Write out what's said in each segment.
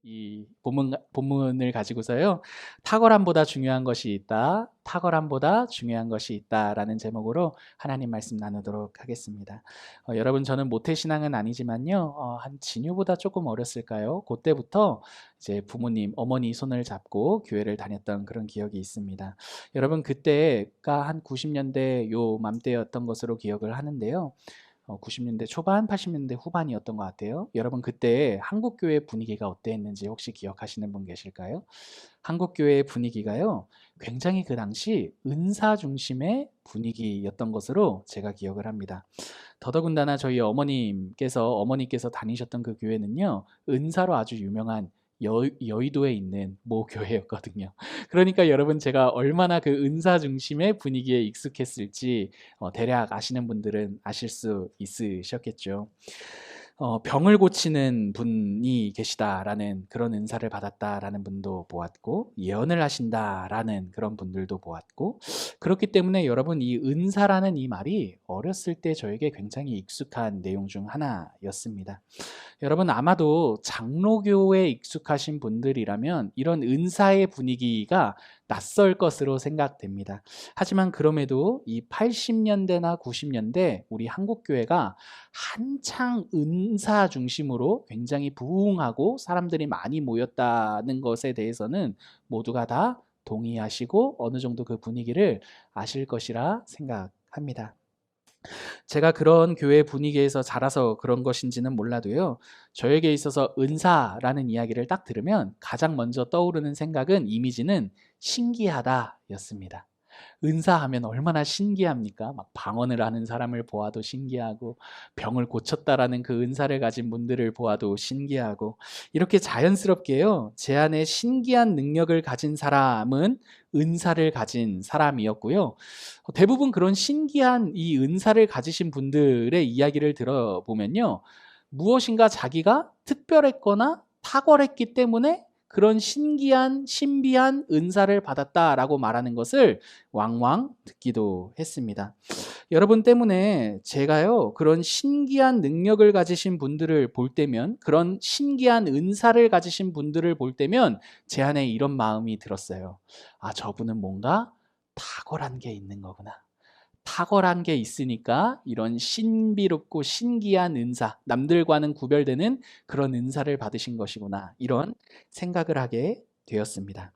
이 본문을 가지고서요. 탁월함보다 중요한 것이 있다. 탁월함보다 중요한 것이 있다라는 제목으로 하나님 말씀 나누도록 하겠습니다. 여러분 저는 모태신앙은 아니지만요. 한 진유보다 조금 어렸을까요? 그때부터 이제 부모님, 어머니 손을 잡고 교회를 다녔던 그런 기억이 있습니다. 여러분 그때가 한 90년대 요 맘때였던 것으로 기억을 하는데요. 90년대 초반, 80년대 후반이었던 것 같아요. 여러분 그때 한국교회 분위기가 어땠는지 혹시 기억하시는 분 계실까요? 한국교회의 분위기가요. 굉장히 그 당시 은사 중심의 분위기였던 것으로 제가 기억을 합니다. 더더군다나 저희 어머니께서 다니셨던 그 교회는요. 은사로 아주 유명한 여의도에 있는 모 교회였거든요. 그러니까 여러분 제가 얼마나 그 은사 중심의 분위기에 익숙했을지 대략 아시는 분들은 아실 수 있으셨겠죠. 병을 고치는 분이 계시다라는 그런 은사를 받았다라는 분도 보았고 예언을 하신다라는 그런 분들도 보았고 그렇기 때문에 여러분 이 은사라는 이 말이 어렸을 때 저에게 굉장히 익숙한 내용 중 하나였습니다. 여러분 아마도 장로교에 익숙하신 분들이라면 이런 은사의 분위기가 낯설 것으로 생각됩니다. 하지만 그럼에도 이 80년대나 90년대 우리 한국교회가 한창 은사 중심으로 굉장히 부흥하고 사람들이 많이 모였다는 것에 대해서는 모두가 다 동의하시고 어느 정도 그 분위기를 아실 것이라 생각합니다. 제가 그런 교회 분위기에서 자라서 그런 것인지는 몰라도요. 저에게 있어서 은사라는 이야기를 딱 들으면 가장 먼저 떠오르는 생각은 이미지는 신기하다였습니다. 은사하면 얼마나 신기합니까? 막 방언을 하는 사람을 보아도 신기하고 병을 고쳤다라는 그 은사를 가진 분들을 보아도 신기하고 이렇게 자연스럽게요. 제 안에 신기한 능력을 가진 사람은 은사를 가진 사람이었고요. 대부분 그런 신기한 이 은사를 가지신 분들의 이야기를 들어보면요. 무엇인가 자기가 특별했거나 탁월했기 때문에 그런 신비한 은사를 받았다라고 말하는 것을 왕왕 듣기도 했습니다. 여러분 때문에 제가요, 그런 신기한 능력을 가지신 분들을 볼 때면, 그런 신기한 은사를 가지신 분들을 볼 때면 제 안에 이런 마음이 들었어요. 아, 저분은 뭔가 탁월한 게 있는 거구나. 탁월한 게 있으니까 이런 신비롭고 신기한 은사, 남들과는 구별되는 그런 은사를 받으신 것이구나. 이런 생각을 하게 되었습니다.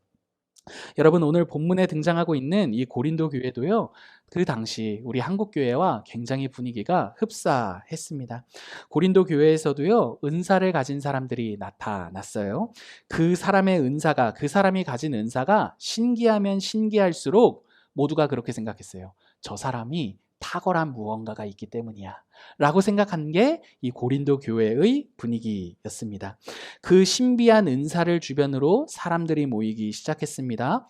여러분 오늘 본문에 등장하고 있는 이 고린도 교회도요. 그 당시 우리 한국 교회와 굉장히 분위기가 흡사했습니다. 고린도 교회에서도요. 은사를 가진 사람들이 나타났어요. 그 사람이 가진 은사가 신기하면 신기할수록 모두가 그렇게 생각했어요. 저 사람이 탁월한 무언가가 있기 때문이야. 라고 생각한 게 이 고린도 교회의 분위기였습니다. 그 신비한 은사를 주변으로 사람들이 모이기 시작했습니다.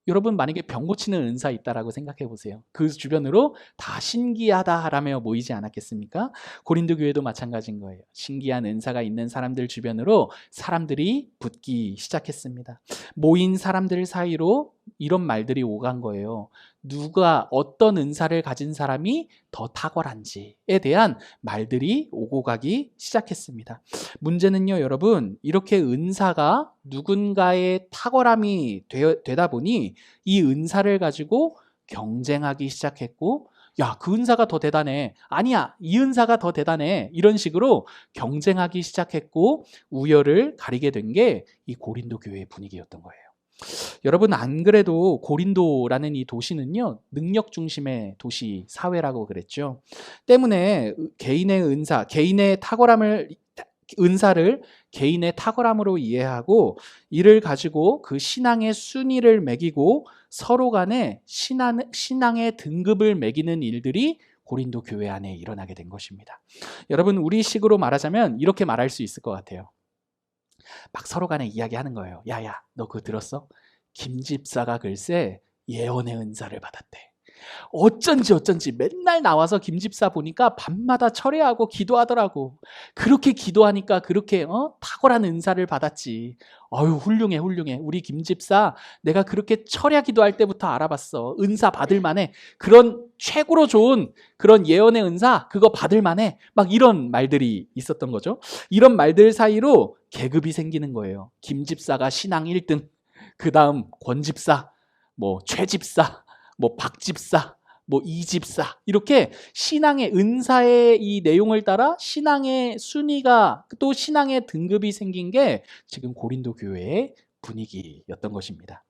여러분 만약에 병 고치는 은사 있다라고 생각해 보세요. 그 주변으로 다 신기하다라며 모이지 않았겠습니까? 고린도 교회도 마찬가지인 거예요. 신기한 은사가 있는 사람들 주변으로 사람들이 붙기 시작했습니다. 모인 사람들 사이로 이런 말들이 오간 거예요. 누가 어떤 은사를 가진 사람이 더 탁월한지에 대한 말들이 오고 가기 시작했습니다. 문제는요, 여러분, 이렇게 은사가 누군가의 탁월함이 되다 보니 이 은사를 가지고 경쟁하기 시작했고, 야, 그 은사가 더 대단해. 아니야, 이 은사가 더 대단해. 이런 식으로 경쟁하기 시작했고, 우열을 가리게 된 게 이 고린도 교회의 분위기였던 거예요. 여러분 안 그래도 고린도라는 이 도시는요. 능력 중심의 도시 사회라고 그랬죠. 때문에 은사를 개인의 탁월함으로 이해하고 이를 가지고 그 신앙의 순위를 매기고 서로 간에 신앙의 등급을 매기는 일들이 고린도 교회 안에 일어나게 된 것입니다. 여러분 우리식으로 말하자면 이렇게 말할 수 있을 것 같아요. 막 서로 간에 이야기하는 거예요. 야야, 너 그거 들었어? 김 집사가 글쎄 예언의 은사를 받았대. 어쩐지 맨날 나와서 김집사 보니까 밤마다 철회하고 기도하더라고. 그렇게 기도하니까 그렇게 탁월한 은사를 받았지. 어휴, 훌륭해. 우리 김집사 내가 그렇게 철야 기도할 때부터 알아봤어. 은사 받을 만해. 그런 최고로 좋은 그런 예언의 은사 그거 받을 만해. 막 이런 말들이 있었던 거죠. 이런 말들 사이로 계급이 생기는 거예요. 김집사가 신앙 1등, 그 다음 권집사, 뭐 최집사, 뭐 박집사, 뭐 이집사, 이렇게 신앙의 은사의 이 내용을 따라 신앙의 순위가 또 신앙의 등급이 생긴 게 지금 고린도 교회의 분위기였던 것입니다.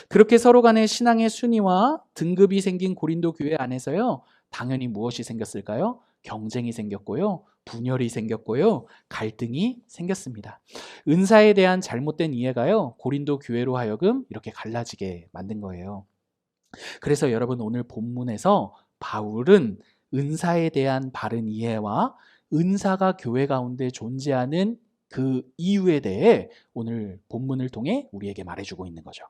그렇게 서로 간의 신앙의 순위와 등급이 생긴 고린도 교회 안에서요, 당연히 무엇이 생겼을까요? 경쟁이 생겼고요, 분열이 생겼고요, 갈등이 생겼습니다. 은사에 대한 잘못된 이해가요, 고린도 교회로 하여금 이렇게 갈라지게 만든 거예요. 그래서 여러분, 오늘 본문에서 바울은 은사에 대한 바른 이해와 은사가 교회 가운데 존재하는 그 이유에 대해 오늘 본문을 통해 우리에게 말해주고 있는 거죠.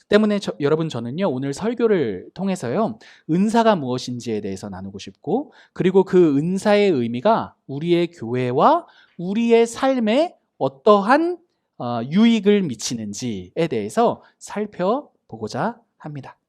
때문에 여러분, 저는요 오늘 설교를 통해서요 은사가 무엇인지에 대해서 나누고 싶고, 그리고 그 은사의 의미가 우리의 교회와 우리의 삶에 어떠한 유익을 미치는지에 대해서 살펴보고자 합니다.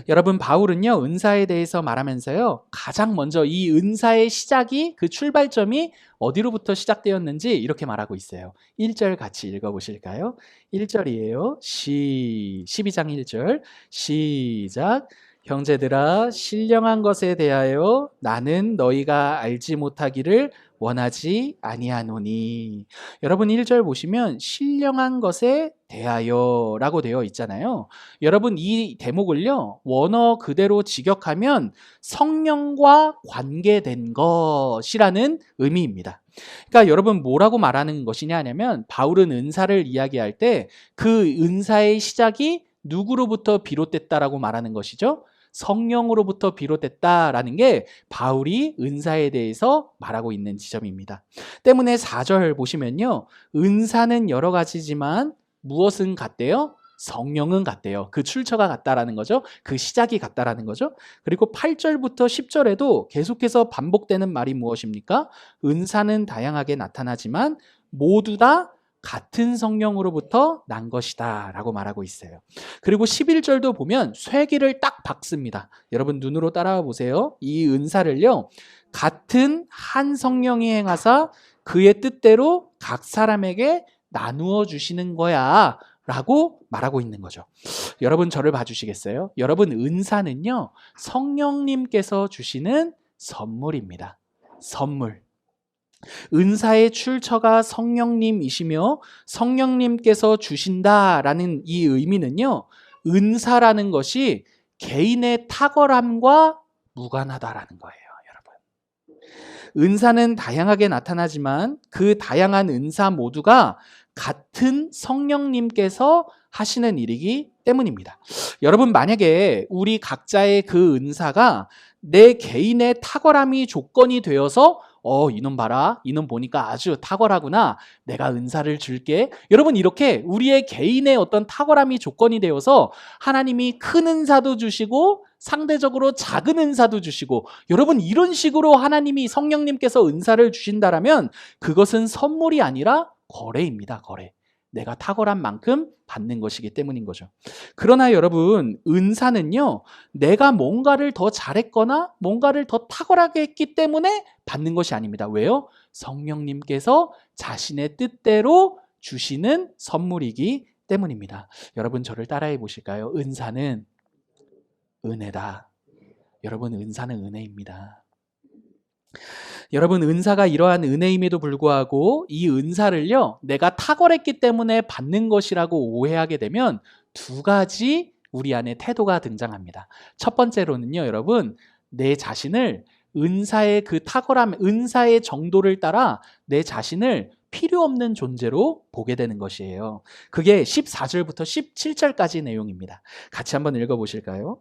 여러분, 바울은요 은사에 대해서 말하면서요 가장 먼저 이 은사의 시작이, 그 출발점이 어디로부터 시작되었는지 이렇게 말하고 있어요. 1절 같이 읽어보실까요? 1절이에요 12장 1절 시작. 형제들아, 신령한 것에 대하여 나는 너희가 알지 못하기를 원하지 아니하노니. 여러분, 1절 보시면 신령한 것에 대하여 라고 되어 있잖아요. 여러분, 이 대목을요 원어 그대로 직역하면 성령과 관계된 것이라는 의미입니다. 그러니까 여러분, 뭐라고 말하는 것이냐 하면, 바울은 은사를 이야기할 때 그 은사의 시작이 누구로부터 비롯됐다라고 말하는 것이죠. 성령으로부터 비롯됐다라는 게 바울이 은사에 대해서 말하고 있는 지점입니다. 때문에 4절 보시면요, 은사는 여러 가지지만 무엇은 같대요? 성령은 같대요. 그 출처가 같다라는 거죠. 그 시작이 같다라는 거죠. 그리고 8절부터 10절에도 계속해서 반복되는 말이 무엇입니까? 은사는 다양하게 나타나지만 모두 다 같은 성령으로부터 난 것이다 라고 말하고 있어요. 그리고 11절도 보면 쇠기를 딱 박습니다. 여러분, 눈으로 따라와 보세요. 이 은사를요 같은 한 성령이 행하사 그의 뜻대로 각 사람에게 나누어 주시는 거야 라고 말하고 있는 거죠. 여러분, 저를 봐주시겠어요? 여러분, 은사는요 성령님께서 주시는 선물입니다. 선물. 은사의 출처가 성령님이시며 성령님께서 주신다라는 이 의미는요, 은사라는 것이 개인의 탁월함과 무관하다라는 거예요. 여러분, 은사는 다양하게 나타나지만 그 다양한 은사 모두가 같은 성령님께서 하시는 일이기 때문입니다. 여러분, 만약에 우리 각자의 그 은사가 내 개인의 탁월함이 조건이 되어서 이놈 봐라, 이놈 보니까 아주 탁월하구나, 내가 은사를 줄게, 여러분, 이렇게 우리의 개인의 어떤 탁월함이 조건이 되어서 하나님이 큰 은사도 주시고 상대적으로 작은 은사도 주시고, 여러분, 이런 식으로 하나님이, 성령님께서 은사를 주신다라면 그것은 선물이 아니라 거래입니다. 거래. 내가 탁월한 만큼 받는 것이기 때문인 거죠. 그러나 여러분, 은사는요 내가 뭔가를 더 잘했거나 뭔가를 더 탁월하게 했기 때문에 받는 것이 아닙니다. 왜요? 성령님께서 자신의 뜻대로 주시는 선물이기 때문입니다. 여러분, 저를 따라해 보실까요? 은사는 은혜다. 여러분, 은사는 은혜입니다. 여러분, 은사가 이러한 은혜임에도 불구하고 이 은사를요 내가 탁월했기 때문에 받는 것이라고 오해하게 되면 두 가지 우리 안에 태도가 등장합니다. 첫 번째로는요, 여러분, 내 자신을 은사의 그 탁월함, 은사의 정도를 따라 내 자신을 필요 없는 존재로 보게 되는 것이에요. 그게 14절부터 17절까지 내용입니다. 같이 한번 읽어보실까요?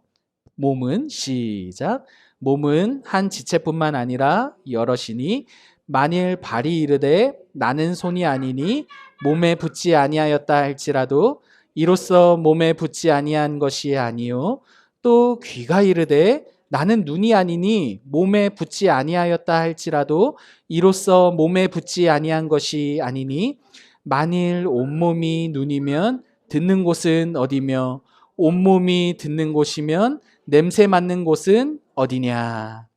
몸은, 시작. 몸은 한 지체뿐만 아니라 여럿이니 만일 발이 이르되 나는 손이 아니니 몸에 붙지 아니하였다 할지라도 이로써 몸에 붙지 아니한 것이 아니요 또 귀가 이르되 나는 눈이 아니니 몸에 붙지 아니하였다 할지라도 이로써 몸에 붙지 아니한 것이 아니니 만일 온몸이 눈이면 듣는 곳은 어디며 온몸이 듣는 곳이면 냄새 맡는 곳은 어디냐.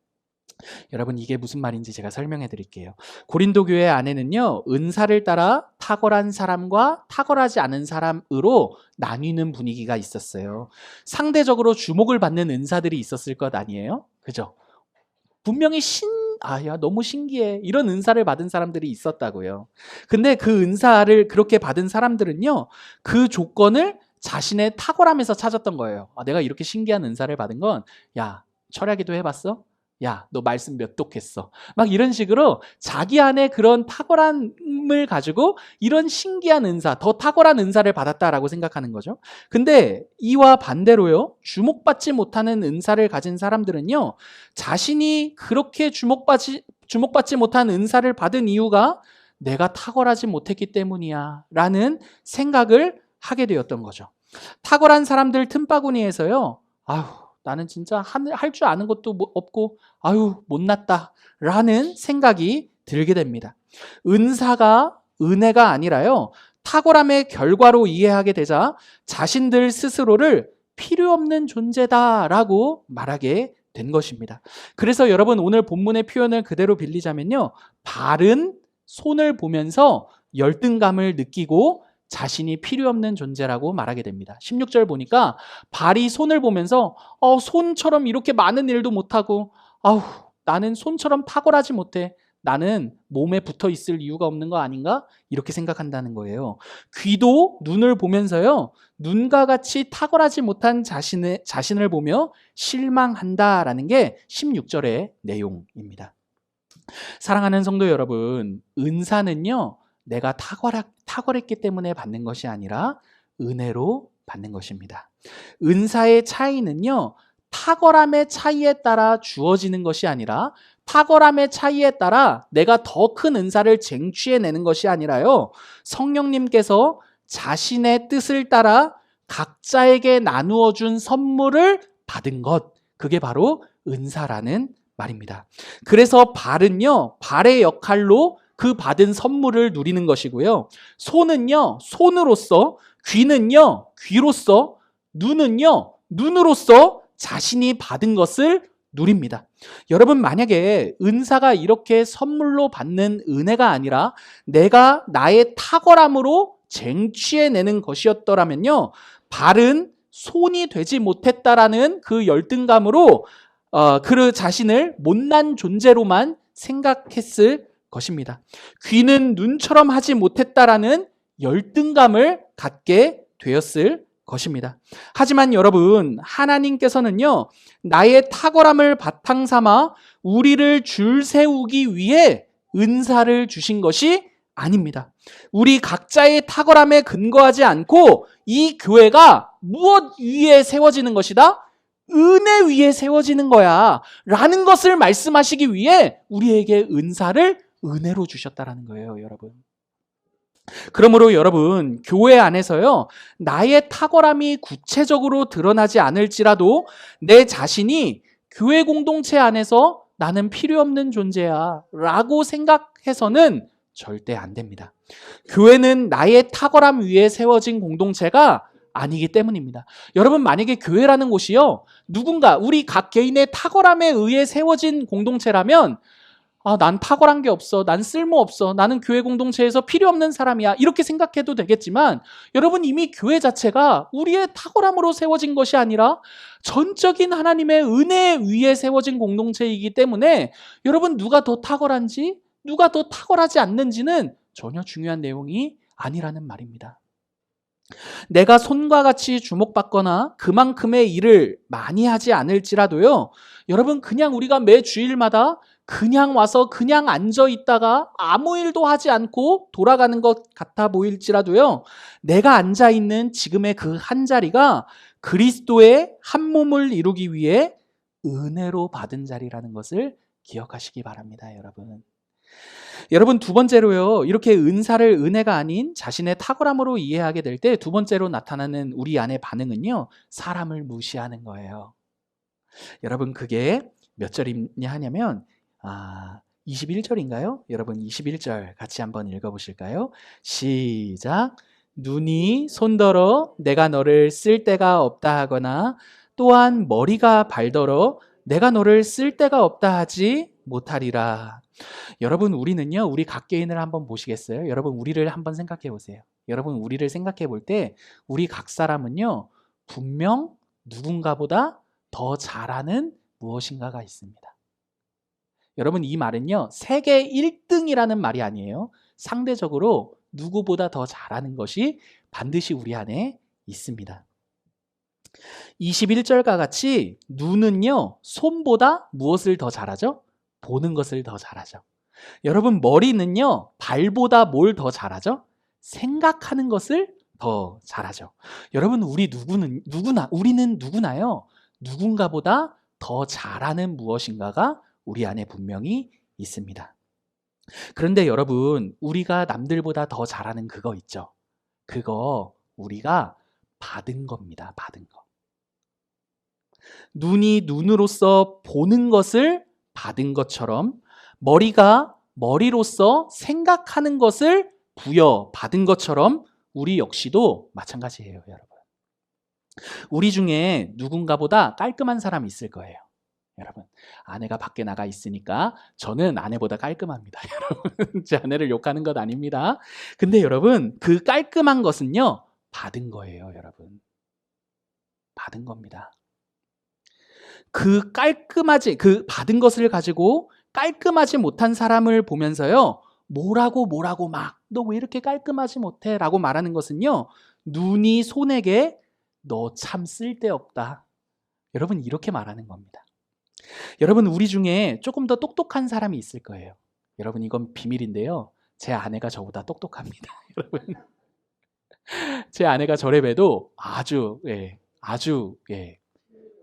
여러분, 이게 무슨 말인지 제가 설명해 드릴게요. 고린도 교회 안에는요, 은사를 따라 탁월한 사람과 탁월하지 않은 사람으로 나뉘는 분위기가 있었어요. 상대적으로 주목을 받는 은사들이 있었을 것 아니에요? 그죠? 분명히 야, 너무 신기해. 이런 은사를 받은 사람들이 있었다고요. 근데 그 은사를 그렇게 받은 사람들은요, 그 조건을 자신의 탁월함에서 찾았던 거예요. 내가 이렇게 신기한 은사를 받은 건, 야, 철야기도 해봤어? 야, 너 말씀 몇 독했어? 막 이런 식으로 자기 안에 그런 탁월함을 가지고 이런 신기한 은사, 더 탁월한 은사를 받았다라고 생각하는 거죠. 근데 이와 반대로요, 주목받지 못하는 은사를 가진 사람들은요, 자신이 그렇게 주목받지 못한 은사를 받은 이유가 내가 탁월하지 못했기 때문이야 라는 생각을 하게 되었던 거죠. 탁월한 사람들 틈바구니에서요, 나는 진짜 할 줄 아는 것도 없고 못났다 라는 생각이 들게 됩니다. 은사가 은혜가 아니라요, 탁월함의 결과로 이해하게 되자 자신들 스스로를 필요 없는 존재다라고 말하게 된 것입니다. 그래서 여러분, 오늘 본문의 표현을 그대로 빌리자면요, 발은 손을 보면서 열등감을 느끼고 자신이 필요 없는 존재라고 말하게 됩니다. 16절 보니까 발이 손을 보면서 손처럼 이렇게 많은 일도 못하고 나는 손처럼 탁월하지 못해. 나는 몸에 붙어 있을 이유가 없는 거 아닌가? 이렇게 생각한다는 거예요. 귀도 눈을 보면서요, 눈과 같이 탁월하지 못한 자신을 보며 실망한다라는 게 16절의 내용입니다. 사랑하는 성도 여러분, 은사는요, 내가 탁월했기 때문에 받는 것이 아니라 은혜로 받는 것입니다. 은사의 차이는요, 탁월함의 차이에 따라 주어지는 것이 아니라 탁월함의 차이에 따라 내가 더 큰 은사를 쟁취해내는 것이 아니라요, 성령님께서 자신의 뜻을 따라 각자에게 나누어 준 선물을 받은 것, 그게 바로 은사라는 말입니다. 그래서 발은요, 발의 역할로 그 받은 선물을 누리는 것이고요, 손은요, 손으로서, 귀는요, 귀로서, 눈은요, 눈으로서 자신이 받은 것을 누립니다. 여러분, 만약에 은사가 이렇게 선물로 받는 은혜가 아니라 내가 나의 탁월함으로 쟁취해내는 것이었더라면요, 발은 손이 되지 못했다라는 그 열등감으로 그 자신을 못난 존재로만 생각했을 것입니다. 귀는 눈처럼 하지 못했다라는 열등감을 갖게 되었을 것입니다. 하지만 여러분, 하나님께서는요, 나의 탁월함을 바탕 삼아 우리를 줄 세우기 위해 은사를 주신 것이 아닙니다. 우리 각자의 탁월함에 근거하지 않고 이 교회가 무엇 위에 세워지는 것이다? 은혜 위에 세워지는 거야 라는 것을 말씀하시기 위해 우리에게 은사를 은혜로 주셨다라는 거예요, 여러분. 그러므로 여러분, 교회 안에서요, 나의 탁월함이 구체적으로 드러나지 않을지라도 내 자신이 교회 공동체 안에서 나는 필요 없는 존재야 라고 생각해서는 절대 안 됩니다. 교회는 나의 탁월함 위에 세워진 공동체가 아니기 때문입니다. 여러분, 만약에 교회라는 곳이요, 누군가 우리 각 개인의 탁월함에 의해 세워진 공동체라면 난 탁월한 게 없어, 난 쓸모없어, 나는 교회 공동체에서 필요 없는 사람이야, 이렇게 생각해도 되겠지만, 여러분, 이미 교회 자체가 우리의 탁월함으로 세워진 것이 아니라 전적인 하나님의 은혜 위에 세워진 공동체이기 때문에 여러분, 누가 더 탁월한지, 누가 더 탁월하지 않는지는 전혀 중요한 내용이 아니라는 말입니다. 내가 손과 같이 주목받거나 그만큼의 일을 많이 하지 않을지라도요, 여러분, 그냥 우리가 매 주일마다 그냥 와서 그냥 앉아 있다가 아무 일도 하지 않고 돌아가는 것 같아 보일지라도요, 내가 앉아 있는 지금의 그 한 자리가 그리스도의 한 몸을 이루기 위해 은혜로 받은 자리라는 것을 기억하시기 바랍니다, 여러분. 여러분, 두 번째로요, 이렇게 은사를 은혜가 아닌 자신의 탁월함으로 이해하게 될 때 두 번째로 나타나는 우리 안의 반응은요, 사람을 무시하는 거예요. 여러분 그게 몇 절이냐 하냐면 21절인가요? 여러분 21절 같이 한번 읽어보실까요? 시작. 눈이 손더러 내가 너를 쓸 데가 없다 하거나 또한 머리가 발더러 내가 너를 쓸 데가 없다 하지 못하리라. 여러분 우리는요, 우리 각 개인을 한번 보시겠어요? 여러분 우리를 한번 생각해 보세요. 여러분 우리를 생각해 볼 때 우리 각 사람은요, 분명 누군가보다 더 잘하는 무엇인가가 있습니다. 여러분 이 말은요, 세계 1등이라는 말이 아니에요. 상대적으로 누구보다 더 잘하는 것이 반드시 우리 안에 있습니다. 21절과 같이 눈은요, 손보다 무엇을 더 잘하죠? 보는 것을 더 잘하죠. 여러분 머리는요, 발보다 뭘 더 잘하죠? 생각하는 것을 더 잘하죠. 여러분 우리는 누구나요, 누군가보다 더 잘하는 무엇인가가 우리 안에 분명히 있습니다. 그런데 여러분 우리가 남들보다 더 잘하는 그거 있죠? 그거 우리가 받은 겁니다. 받은 거. 눈이 눈으로서 보는 것을 받은 것처럼 머리가 머리로서 생각하는 것을 부여받은 것처럼 우리 역시도 마찬가지예요, 여러분. 우리 중에 누군가보다 깔끔한 사람이 있을 거예요. 여러분, 아내가 밖에 나가 있으니까 저는 아내보다 깔끔합니다. 여러분, 제 아내를 욕하는 것 아닙니다. 근데 여러분, 그 깔끔한 것은요, 받은 거예요, 여러분. 받은 겁니다. 그 받은 것을 가지고 깔끔하지 못한 사람을 보면서요, 뭐라고 막, 너 왜 이렇게 깔끔하지 못해? 라고 말하는 것은요, 눈이 손에게 너 참 쓸데없다. 여러분, 이렇게 말하는 겁니다. 여러분, 우리 중에 조금 더 똑똑한 사람이 있을 거예요. 여러분, 이건 비밀인데요. 제 아내가 저보다 똑똑합니다. 여러분, 제 아내가 저를 봬도 아주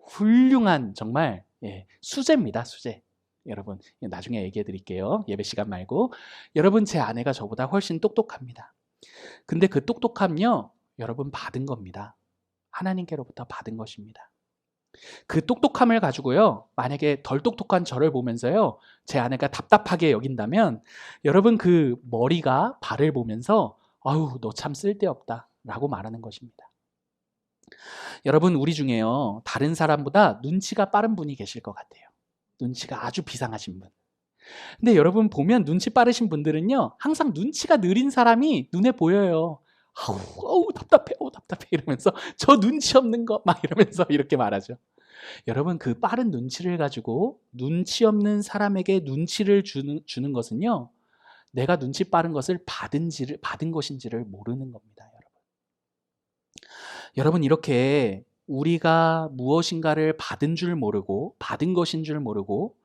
훌륭한 정말 수제입니다. 수제. 여러분, 나중에 얘기해 드릴게요. 예배 시간 말고. 여러분, 제 아내가 저보다 훨씬 똑똑합니다. 근데 그 똑똑함요, 여러분 받은 겁니다. 하나님께로부터 받은 것입니다. 그 똑똑함을 가지고요, 만약에 덜 똑똑한 저를 보면서요, 제 아내가 답답하게 여긴다면 여러분 그 머리가 발을 보면서 아유, 너 참 쓸데없다 라고 말하는 것입니다. 여러분 우리 중에요, 다른 사람보다 눈치가 빠른 분이 계실 것 같아요. 눈치가 아주 비상하신 분. 근데 여러분 보면 눈치 빠르신 분들은요, 항상 눈치가 느린 사람이 눈에 보여요. 아우 답답해 이러면서 저 눈치 없는 거 막 이러면서 이렇게 말하죠. 여러분 그 빠른 눈치를 가지고 눈치 없는 사람에게 눈치를 주는 것은요, 내가 눈치 빠른 것을 받은 것인지를 모르는 겁니다. 여러분 이렇게 우리가 무엇인가를 받은 줄 모르고 받은 것인 줄 모르고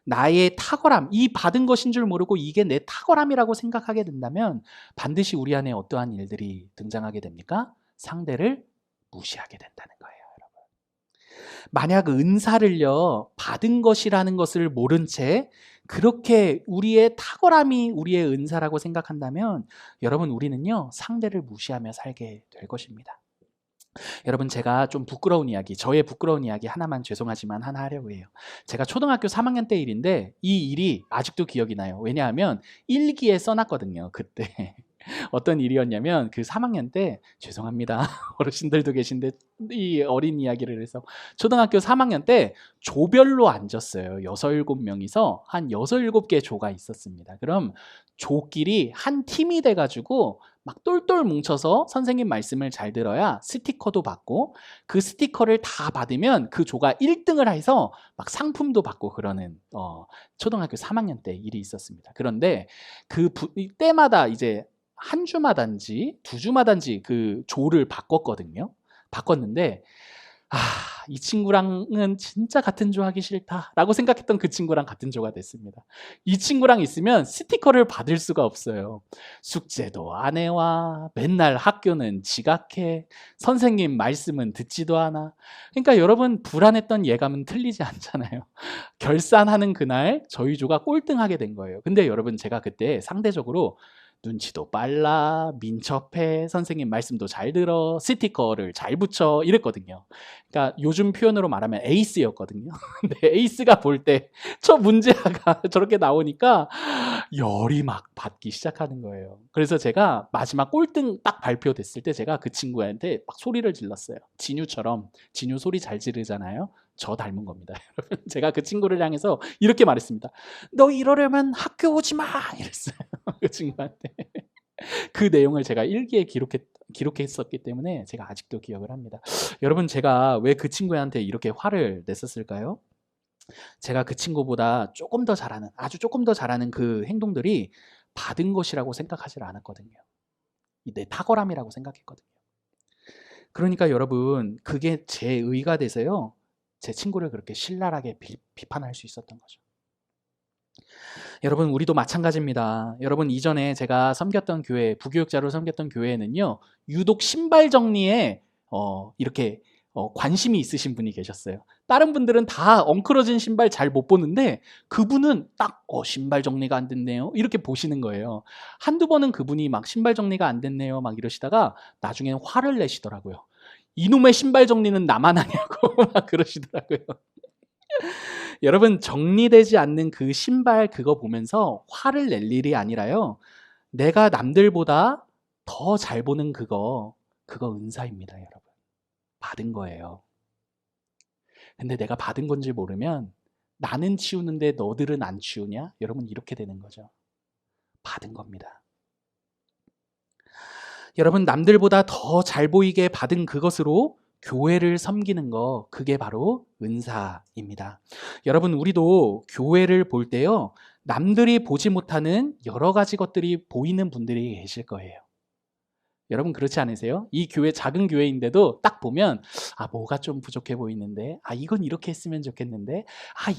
나의 탁월함, 이 받은 것인 줄 모르고 이게 내 탁월함이라고 생각하게 된다면 반드시 우리 안에 어떠한 일들이 등장하게 됩니까? 상대를 무시하게 된다는 거예요, 여러분. 만약 은사를요, 받은 것이라는 것을 모른 채 그렇게 우리의 탁월함이 우리의 은사라고 생각한다면 여러분 우리는요, 상대를 무시하며 살게 될 것입니다. 여러분 제가 좀 부끄러운 이야기, 저의 부끄러운 이야기 하나만 죄송하지만 하나 하려고 해요. 제가 초등학교 3학년 때 일인데 이 일이 아직도 기억이 나요. 왜냐하면 일기에 써놨거든요. 그때 어떤 일이었냐면 그 3학년 때 죄송합니다. 어르신들도 계신데 이 어린 이야기를 해서 초등학교 3학년 때 조별로 앉았어요. 6, 7명이서 한 6, 7개 조가 있었습니다. 그럼 조끼리 한 팀이 돼가지고 막 똘똘 뭉쳐서 선생님 말씀을 잘 들어야 스티커도 받고 그 스티커를 다 받으면 그 조가 1등을 해서 막 상품도 받고 그러는 초등학교 3학년 때 일이 있었습니다. 그런데 그 때마다 이제 한 주마단지 두 주마단지 그 조를 바꿨는데 이 친구랑은 진짜 같은 조 하기 싫다라고 생각했던 그 친구랑 같은 조가 됐습니다. 이 친구랑 있으면 스티커를 받을 수가 없어요. 숙제도 안 해와, 맨날 학교는 지각해, 선생님 말씀은 듣지도 않아. 그러니까 여러분 불안했던 예감은 틀리지 않잖아요. 결산하는 그날 저희 조가 꼴등하게 된 거예요. 근데 여러분 제가 그때 상대적으로 눈치도 빨라, 민첩해, 선생님 말씀도 잘 들어, 스티커를 잘 붙여 이랬거든요. 그러니까 요즘 표현으로 말하면 에이스였거든요. 근데 에이스가 볼 때 저 문제아가 저렇게 나오니까 열이 막 받기 시작하는 거예요. 그래서 제가 마지막 꼴등 딱 발표됐을 때 제가 그 친구한테 막 소리를 질렀어요. 진유처럼. 진유 소리 잘 지르잖아요. 저 닮은 겁니다. 여러분, 제가 그 친구를 향해서 이렇게 말했습니다. 너 이러려면 학교 오지 마! 이랬어요. 그 친구한테. 그 내용을 제가 일기에 기록했었기 때문에 제가 아직도 기억을 합니다. 여러분, 제가 왜 그 친구한테 이렇게 화를 냈었을까요? 제가 그 친구보다 조금 더 잘하는, 아주 조금 더 잘하는 그 행동들이 받은 것이라고 생각하지 않았거든요. 내 탁월함이라고 생각했거든요. 그러니까 여러분, 그게 제 의가 돼서요, 제 친구를 그렇게 신랄하게 비판할 수 있었던 거죠. 여러분, 우리도 마찬가지입니다. 여러분, 이전에 제가 섬겼던 교회, 부교육자로 섬겼던 교회에는요, 유독 신발 정리에 이렇게 관심이 있으신 분이 계셨어요. 다른 분들은 다 엉클어진 신발 잘 못 보는데 그분은 딱 신발 정리가 안 됐네요 이렇게 보시는 거예요. 한두 번은 그분이 막 신발 정리가 안 됐네요 막 이러시다가 나중엔 화를 내시더라고요. 이놈의 신발 정리는 나만 하냐고 막 그러시더라고요. 여러분, 정리되지 않는 그 신발 그거 보면서 화를 낼 일이 아니라요, 내가 남들보다 더 잘 보는 그거 은사입니다. 여러분, 받은 거예요. 근데 내가 받은 건지 모르면 나는 치우는데 너들은 안 치우냐? 여러분, 이렇게 되는 거죠. 받은 겁니다. 여러분, 남들보다 더 잘 보이게 받은 그것으로 교회를 섬기는 거, 그게 바로 은사입니다. 여러분, 우리도 교회를 볼 때요, 남들이 보지 못하는 여러 가지 것들이 보이는 분들이 계실 거예요. 여러분, 그렇지 않으세요? 이 교회, 작은 교회인데도 딱 보면 뭐가 좀 부족해 보이는데, 이건 이렇게 했으면 좋겠는데,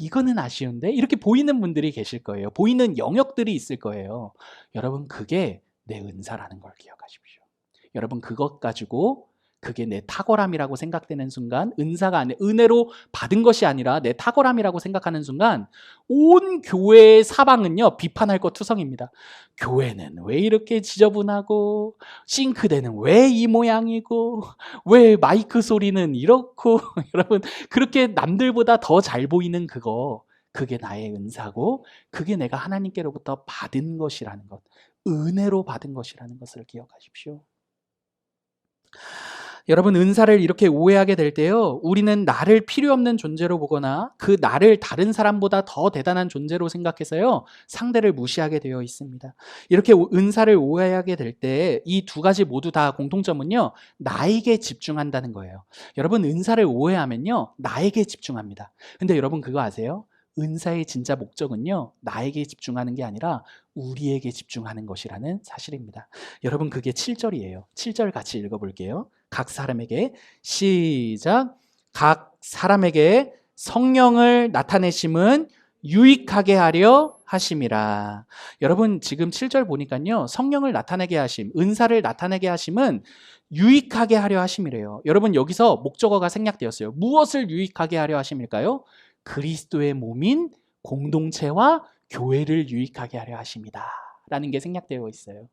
이거는 아쉬운데, 이렇게 보이는 분들이 계실 거예요. 보이는 영역들이 있을 거예요. 여러분, 그게 내 은사라는 걸 기억하십시오. 여러분, 그것 가지고 그게 내 탁월함이라고 생각되는 순간, 은사가 아니라 은혜로 받은 것이 아니라 내 탁월함이라고 생각하는 순간, 온 교회의 사방은요, 비판할 것 투성입니다. 교회는 왜 이렇게 지저분하고, 싱크대는 왜 이 모양이고, 왜 마이크 소리는 이렇고 여러분, 그렇게 남들보다 더 잘 보이는 그게 나의 은사고, 그게 내가 하나님께로부터 받은 것이라는 것, 은혜로 받은 것이라는 것을 기억하십시오. 여러분, 은사를 이렇게 오해하게 될 때요, 우리는 나를 필요 없는 존재로 보거나 그 나를 다른 사람보다 더 대단한 존재로 생각해서요, 상대를 무시하게 되어 있습니다. 이렇게 은사를 오해하게 될 때 이 두 가지 모두 다 공통점은요, 나에게 집중한다는 거예요. 여러분, 은사를 오해하면요, 나에게 집중합니다. 근데 여러분, 그거 아세요? 은사의 진짜 목적은요, 나에게 집중하는 게 아니라 우리에게 집중하는 것이라는 사실입니다. 여러분, 그게 7절이에요. 7절 같이 읽어볼게요. 각 사람에게, 시작. 각 사람에게 성령을 나타내심은 유익하게 하려 하심이라. 여러분, 지금 7절 보니까요, 성령을 나타내게 하심, 은사를 나타내게 하심은 유익하게 하려 하심이래요. 여러분, 여기서 목적어가 생략되었어요. 무엇을 유익하게 하려 하심일까요? 그리스도의 몸인 공동체와 교회를 유익하게 하려 하심이다 라는 게 생략되어 있어요.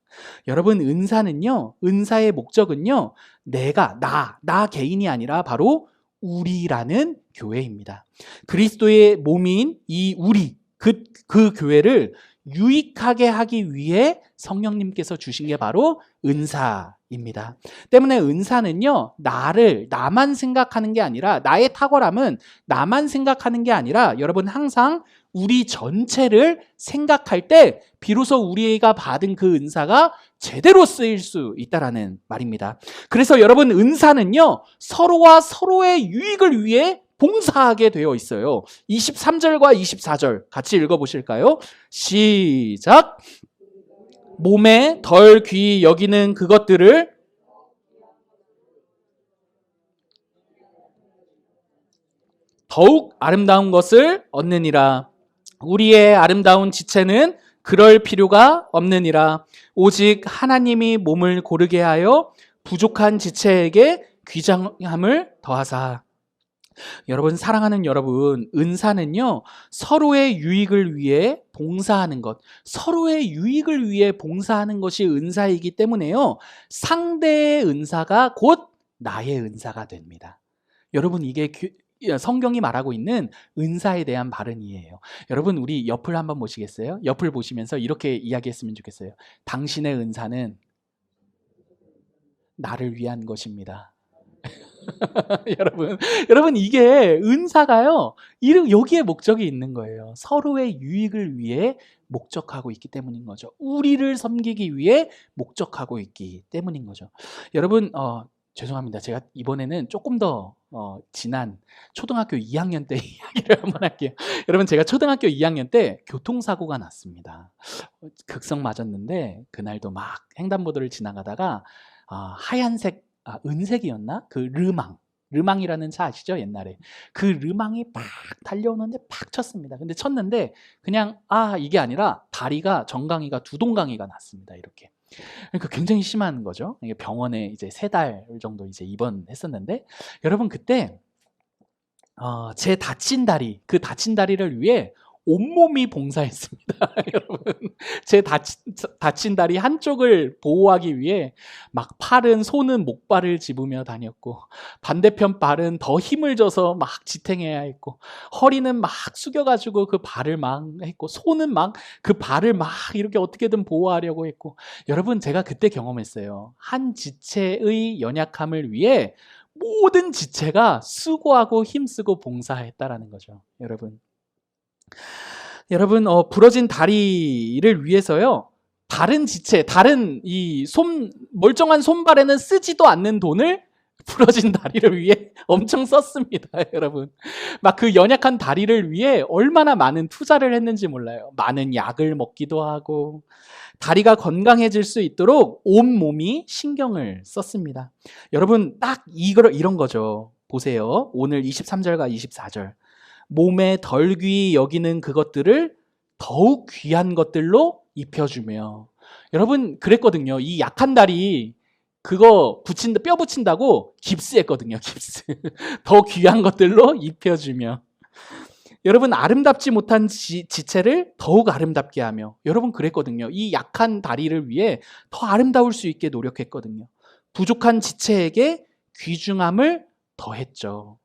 여러분, 은사의 목적은요, 나 개인이 아니라 바로 우리라는 교회입니다. 그리스도의 몸인 이 우리, 그 교회를 유익하게 하기 위해 성령님께서 주신 게 바로 은사입니다. 때문에 은사는요, 나만 생각하는 게 아니라, 나의 탁월함은 나만 생각하는 게 아니라, 여러분, 항상 우리 전체를 생각할 때 비로소 우리가 받은 그 은사가 제대로 쓰일 수 있다라는 말입니다. 그래서 여러분, 은사는요, 서로와 서로의 유익을 위해 봉사하게 되어 있어요. 23절과 24절 같이 읽어보실까요? 시작. 몸에 덜 귀히 여기는 그것들을 더욱 아름다운 것을 얻느니라. 우리의 아름다운 지체는 그럴 필요가 없느니라. 오직 하나님이 몸을 고르게 하여 부족한 지체에게 귀장함을 더하사. 여러분, 사랑하는 여러분, 은사는요, 서로의 유익을 위해 봉사하는 것, 서로의 유익을 위해 봉사하는 것이 은사이기 때문에요, 상대의 은사가 곧 나의 은사가 됩니다. 여러분, 이게 성경이 말하고 있는 은사에 대한 바른 이해예요. 여러분, 우리 옆을 한번 보시겠어요? 옆을 보시면서 이렇게 이야기했으면 좋겠어요. 당신의 은사는 나를 위한 것입니다. 여러분 이게 은사가요, 여기에 목적이 있는 거예요. 서로의 유익을 위해 목적하고 있기 때문인 거죠. 우리를 섬기기 위해 목적하고 있기 때문인 거죠. 여러분, 죄송합니다. 제가 이번에는 조금 더 지난 초등학교 2학년 때 이야기를 한번 할게요. 여러분, 제가 초등학교 2학년 때 교통사고가 났습니다. 극성 맞았는데 그날도 막 횡단보도를 지나가다가 하얀색, 은색이었나? 그 르망이라는 차 아시죠? 옛날에. 그 르망이 막 달려오는데 팍 쳤습니다. 근데 쳤는데 그냥 이게 아니라 다리가, 정강이가 두 동강이가 났습니다. 이렇게. 그러니까 굉장히 심한 거죠. 이게 병원에 이제 3달 정도 이제 입원했었는데, 여러분 그때 제 다친 다리, 그 다친 다리를 위해 온몸이 봉사했습니다. 여러분, 제 다친 다리 한쪽을 보호하기 위해 막 팔은, 손은 목발을 집으며 다녔고, 반대편 발은 더 힘을 줘서 막 지탱해야 했고, 허리는 막 숙여가지고 그 발을 막 했고, 손은 막 그 발을 막 이렇게 어떻게든 보호하려고 했고. 여러분, 제가 그때 경험했어요. 한 지체의 연약함을 위해 모든 지체가 수고하고 힘쓰고 봉사했다라는 거죠. 여러분, 부러진 다리를 위해서요, 다른 지체, 다른 멀쩡한 손발에는 쓰지도 않는 돈을 부러진 다리를 위해 엄청 썼습니다. 여러분, 막 그 연약한 다리를 위해 얼마나 많은 투자를 했는지 몰라요. 많은 약을 먹기도 하고, 다리가 건강해질 수 있도록 온몸이 신경을 썼습니다. 여러분, 딱 이런 거죠. 보세요. 오늘 23절과 24절. 몸에 덜 귀히 여기는 그것들을 더욱 귀한 것들로 입혀주며. 여러분, 그랬거든요. 이 약한 다리, 그거 뼈 붙인다고 깁스했거든요. 깁스. 더 귀한 것들로 입혀주며. 여러분, 아름답지 못한 지체를 더욱 아름답게 하며. 여러분, 그랬거든요. 이 약한 다리를 위해 더 아름다울 수 있게 노력했거든요. 부족한 지체에게 귀중함을 더했죠.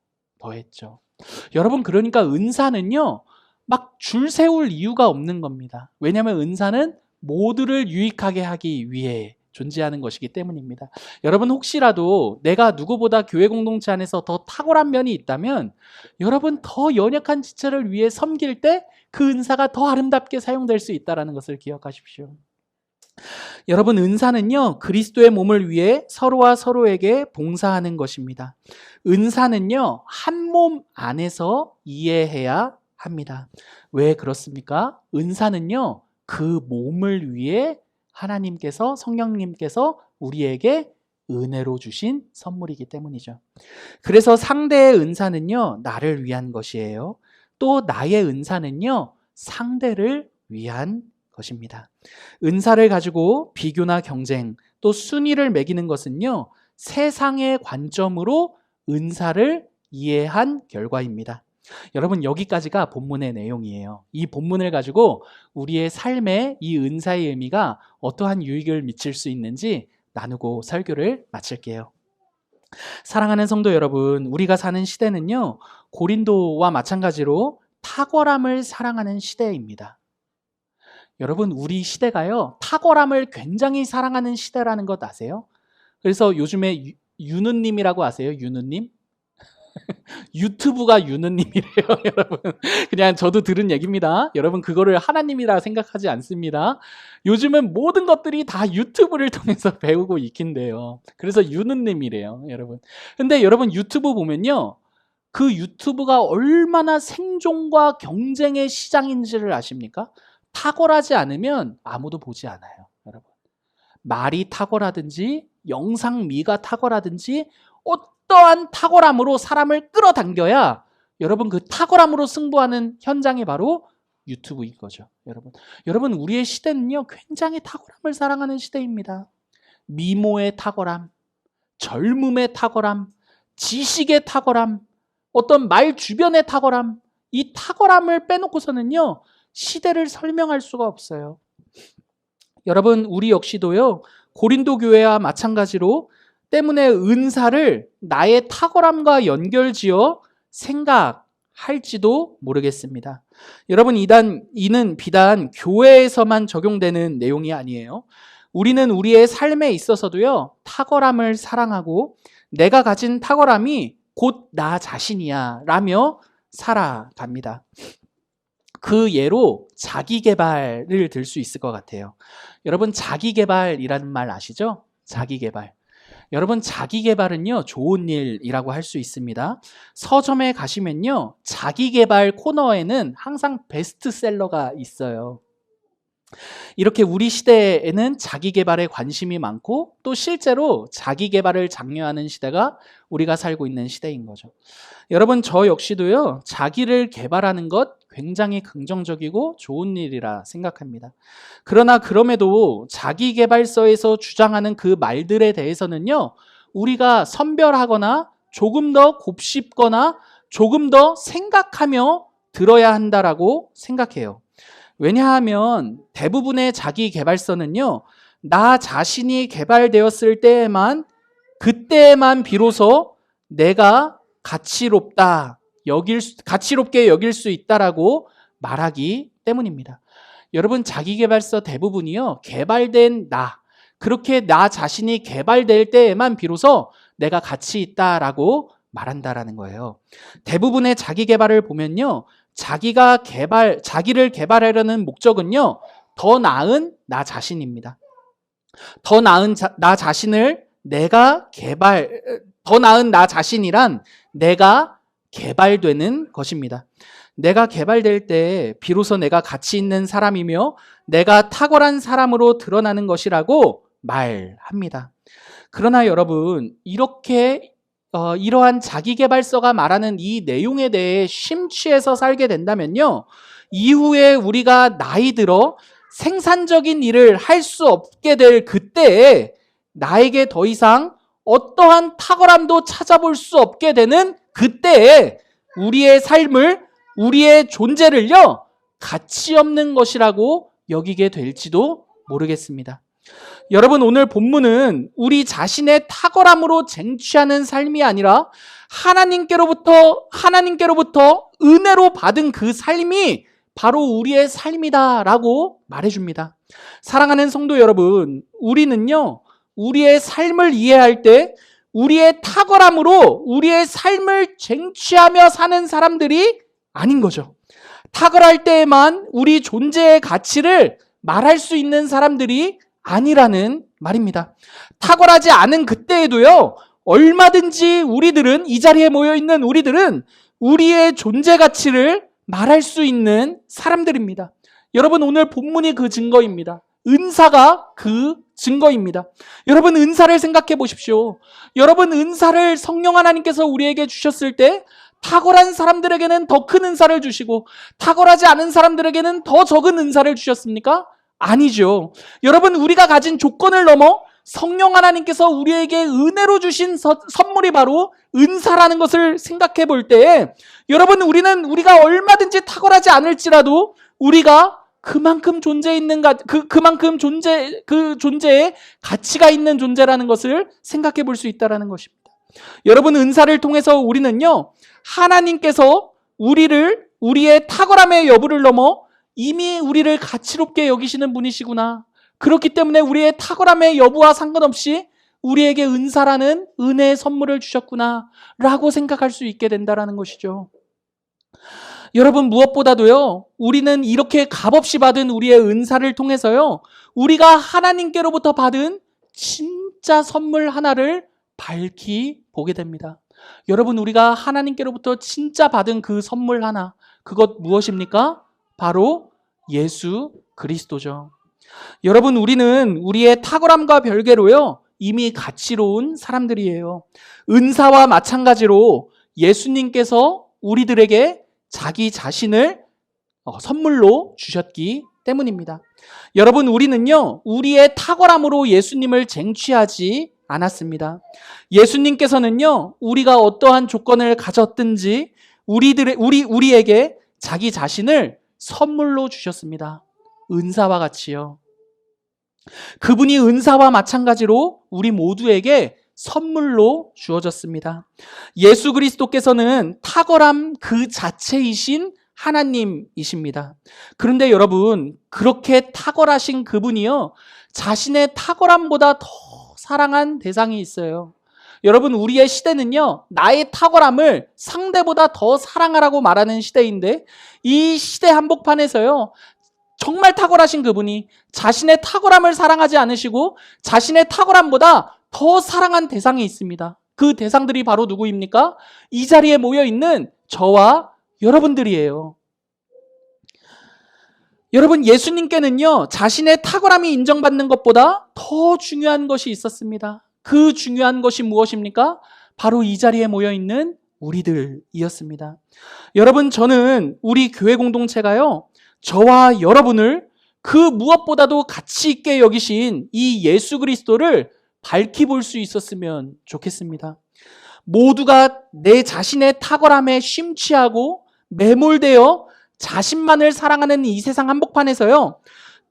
여러분, 그러니까 은사는요, 막 줄 세울 이유가 없는 겁니다. 왜냐하면 은사는 모두를 유익하게 하기 위해 존재하는 것이기 때문입니다. 여러분, 혹시라도 내가 누구보다 교회 공동체 안에서 더 탁월한 면이 있다면, 여러분, 더 연약한 지체를 위해 섬길 때 그 은사가 더 아름답게 사용될 수 있다는 것을 기억하십시오. 여러분, 은사는요, 그리스도의 몸을 위해 서로와 서로에게 봉사하는 것입니다. 은사는요, 한 몸 안에서 이해해야 합니다. 왜 그렇습니까? 은사는요, 그 몸을 위해 하나님께서, 성령님께서 우리에게 은혜로 주신 선물이기 때문이죠. 그래서 상대의 은사는요, 나를 위한 것이에요. 또 나의 은사는요, 상대를 위한 것입니다. 은사를 가지고 비교나 경쟁, 또 순위를 매기는 것은요, 세상의 관점으로 은사를 이해한 결과입니다. 여러분, 여기까지가 본문의 내용이에요. 이 본문을 가지고 우리의 삶에 이 은사의 의미가 어떠한 유익을 미칠 수 있는지 나누고 설교를 마칠게요. 사랑하는 성도 여러분, 우리가 사는 시대는요, 고린도와 마찬가지로 탁월함을 사랑하는 시대입니다. 여러분, 우리 시대가요, 탁월함을 굉장히 사랑하는 시대라는 것 아세요? 그래서 요즘에 윤우님이라고 아세요? 윤우님? 유튜브가 윤우님이래요. 여러분, 그냥 저도 들은 얘기입니다. 여러분, 그거를 하나님이라 생각하지 않습니다. 요즘은 모든 것들이 다 유튜브를 통해서 배우고 익힌대요. 그래서 윤우님이래요. 여러분, 근데 여러분, 유튜브 보면요, 그 유튜브가 얼마나 생존과 경쟁의 시장인지를 아십니까? 탁월하지 않으면 아무도 보지 않아요. 여러분, 말이 탁월하든지 영상미가 탁월하든지 어떠한 탁월함으로 사람을 끌어당겨야, 여러분, 그 탁월함으로 승부하는 현장이 바로 유튜브인 거죠. 여러분, 우리의 시대는요, 굉장히 탁월함을 사랑하는 시대입니다. 미모의 탁월함, 젊음의 탁월함, 지식의 탁월함, 어떤 말 주변의 탁월함, 이 탁월함을 빼놓고서는요, 시대를 설명할 수가 없어요. 여러분, 우리 역시도요, 고린도 교회와 마찬가지로 때문에 은사를 나의 탁월함과 연결지어 생각할지도 모르겠습니다. 여러분, 이는 비단 교회에서만 적용되는 내용이 아니에요. 우리는 우리의 삶에 있어서도요, 탁월함을 사랑하고 내가 가진 탁월함이 곧 나 자신이야 라며 살아갑니다. 그 예로 자기계발을 들 수 있을 것 같아요. 여러분, 자기계발이라는 말 아시죠? 자기계발. 여러분, 자기계발은요, 좋은 일이라고 할 수 있습니다. 서점에 가시면요, 자기계발 코너에는 항상 베스트셀러가 있어요. 이렇게 우리 시대에는 자기계발에 관심이 많고 또 실제로 자기계발을 장려하는 시대가 우리가 살고 있는 시대인 거죠. 여러분, 저 역시도요, 자기를 개발하는 것 굉장히 긍정적이고 좋은 일이라 생각합니다. 그러나 그럼에도 자기계발서에서 주장하는 그 말들에 대해서는요, 우리가 선별하거나 조금 더 곱씹거나 조금 더 생각하며 들어야 한다라고 생각해요. 왜냐하면 대부분의 자기계발서는요, 나 자신이 개발되었을 때에만, 그때에만 비로소 내가 가치롭게 여길 수 있다라고 말하기 때문입니다. 여러분, 자기계발서 대부분이요, 개발된 그렇게 나 자신이 개발될 때에만 비로소 내가 가치 있다라고 말한다라는 거예요. 대부분의 자기계발을 보면요, 자기를 개발하려는 목적은요, 더 나은 나 자신입니다. 더 나은 나 자신을 더 나은 나 자신이란 내가 개발되는 것입니다. 내가 개발될 때 비로소 내가 가치 있는 사람이며 내가 탁월한 사람으로 드러나는 것이라고 말합니다. 그러나 여러분, 이러한 자기계발서가 말하는 이 내용에 대해 심취해서 살게 된다면요, 이후에 우리가 나이 들어 생산적인 일을 할 수 없게 될 그때에 나에게 더 이상 어떠한 탁월함도 찾아볼 수 없게 되는 그때에 우리의 삶을, 우리의 존재를요, 가치 없는 것이라고 여기게 될지도 모르겠습니다. 여러분, 오늘 본문은 우리 자신의 탁월함으로 쟁취하는 삶이 아니라 하나님께로부터 은혜로 받은 그 삶이 바로 우리의 삶이다라고 말해줍니다. 사랑하는 성도 여러분, 우리는요, 우리의 삶을 이해할 때 우리의 탁월함으로 우리의 삶을 쟁취하며 사는 사람들이 아닌 거죠. 탁월할 때에만 우리 존재의 가치를 말할 수 있는 사람들이 아니라는 말입니다. 탁월하지 않은 그때에도요, 얼마든지 이 자리에 모여있는 우리들은 우리의 존재 가치를 말할 수 있는 사람들입니다. 여러분, 오늘 본문이 그 증거입니다. 은사가 그 증거입니다. 여러분, 은사를 생각해 보십시오. 여러분, 은사를 성령 하나님께서 우리에게 주셨을 때 탁월한 사람들에게는 더 큰 은사를 주시고 탁월하지 않은 사람들에게는 더 적은 은사를 주셨습니까? 아니죠. 여러분, 우리가 가진 조건을 넘어 성령 하나님께서 우리에게 은혜로 주신 선물이 바로 은사라는 것을 생각해 볼 때, 여러분, 우리가 얼마든지 탁월하지 않을지라도 우리가 그만큼 존재에 가치가 있는 존재라는 것을 생각해 볼 수 있다는 것입니다. 여러분, 은사를 통해서 우리는요, 하나님께서 우리의 탁월함의 여부를 넘어 이미 우리를 가치롭게 여기시는 분이시구나. 그렇기 때문에 우리의 탁월함의 여부와 상관없이 우리에게 은사라는 은혜의 선물을 주셨구나 라고 생각할 수 있게 된다는 것이죠. 여러분, 무엇보다도요, 우리는 이렇게 값없이 받은 우리의 은사를 통해서요, 우리가 하나님께로부터 받은 진짜 선물 하나를 밝히 보게 됩니다. 여러분, 우리가 하나님께로부터 진짜 받은 그 선물 하나, 그것 무엇입니까? 바로 예수 그리스도죠. 여러분, 우리는 우리의 탁월함과 별개로요, 이미 가치로운 사람들이에요. 은사와 마찬가지로 예수님께서 우리들에게 자기 자신을 선물로 주셨기 때문입니다. 여러분, 우리는요, 우리의 탁월함으로 예수님을 쟁취하지 않았습니다. 예수님께서는요, 우리가 어떠한 조건을 가졌든지 우리에게 자기 자신을 선물로 주셨습니다. 은사와 같이요. 그분이 은사와 마찬가지로 우리 모두에게 선물로 주어졌습니다. 예수 그리스도께서는 탁월함 그 자체이신 하나님이십니다. 그런데 여러분, 그렇게 탁월하신 그분이요, 자신의 탁월함보다 더 사랑한 대상이 있어요. 여러분, 우리의 시대는요, 나의 탁월함을 상대보다 더 사랑하라고 말하는 시대인데, 이 시대 한복판에서요, 정말 탁월하신 그분이 자신의 탁월함을 사랑하지 않으시고 자신의 탁월함보다 더 사랑한 대상이 있습니다. 그 대상들이 바로 누구입니까? 이 자리에 모여 있는 저와 여러분들이에요. 여러분, 예수님께는요, 자신의 탁월함이 인정받는 것보다 더 중요한 것이 있었습니다. 그 중요한 것이 무엇입니까? 바로 이 자리에 모여 있는 우리들이었습니다. 여러분, 저는 우리 교회 공동체가요, 저와 여러분을 그 무엇보다도 가치 있게 여기신 이 예수 그리스도를 밝히 볼 수 있었으면 좋겠습니다. 모두가 내 자신의 탁월함에 심취하고 매몰되어 자신만을 사랑하는 이 세상 한복판에서요,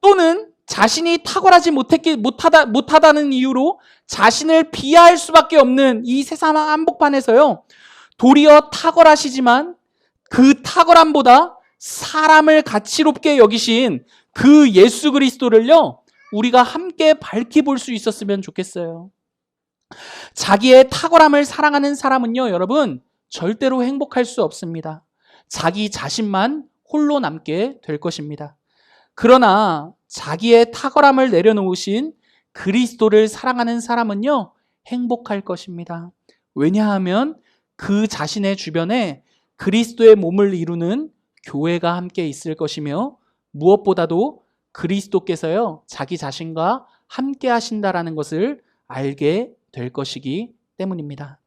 또는 자신이 탁월하지 못하다는 이유로 자신을 비하할 수밖에 없는 이 세상 한복판에서요, 도리어 탁월하시지만 그 탁월함보다 사람을 가치롭게 여기신 그 예수 그리스도를요, 우리가 함께 밝히 볼 수 있었으면 좋겠어요. 자기의 탁월함을 사랑하는 사람은요, 여러분, 절대로 행복할 수 없습니다. 자기 자신만 홀로 남게 될 것입니다. 그러나 자기의 탁월함을 내려놓으신 그리스도를 사랑하는 사람은요, 행복할 것입니다. 왜냐하면 그 자신의 주변에 그리스도의 몸을 이루는 교회가 함께 있을 것이며, 무엇보다도 그리스도께서요, 자기 자신과 함께 하신다라는 것을 알게 될 것이기 때문입니다.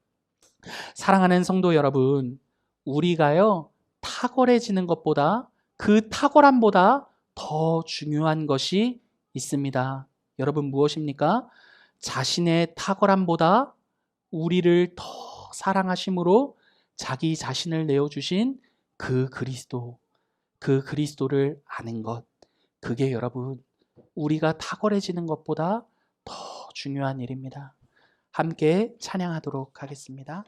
사랑하는 성도 여러분, 우리가요, 탁월해지는 것보다, 그 탁월함보다 더 중요한 것이 있습니다. 여러분, 무엇입니까? 자신의 탁월함보다 우리를 더 사랑하심으로 자기 자신을 내어주신 그 그리스도를 아는 것, 그게 여러분, 우리가 탁월해지는 것보다 더 중요한 일입니다. 함께 찬양하도록 하겠습니다.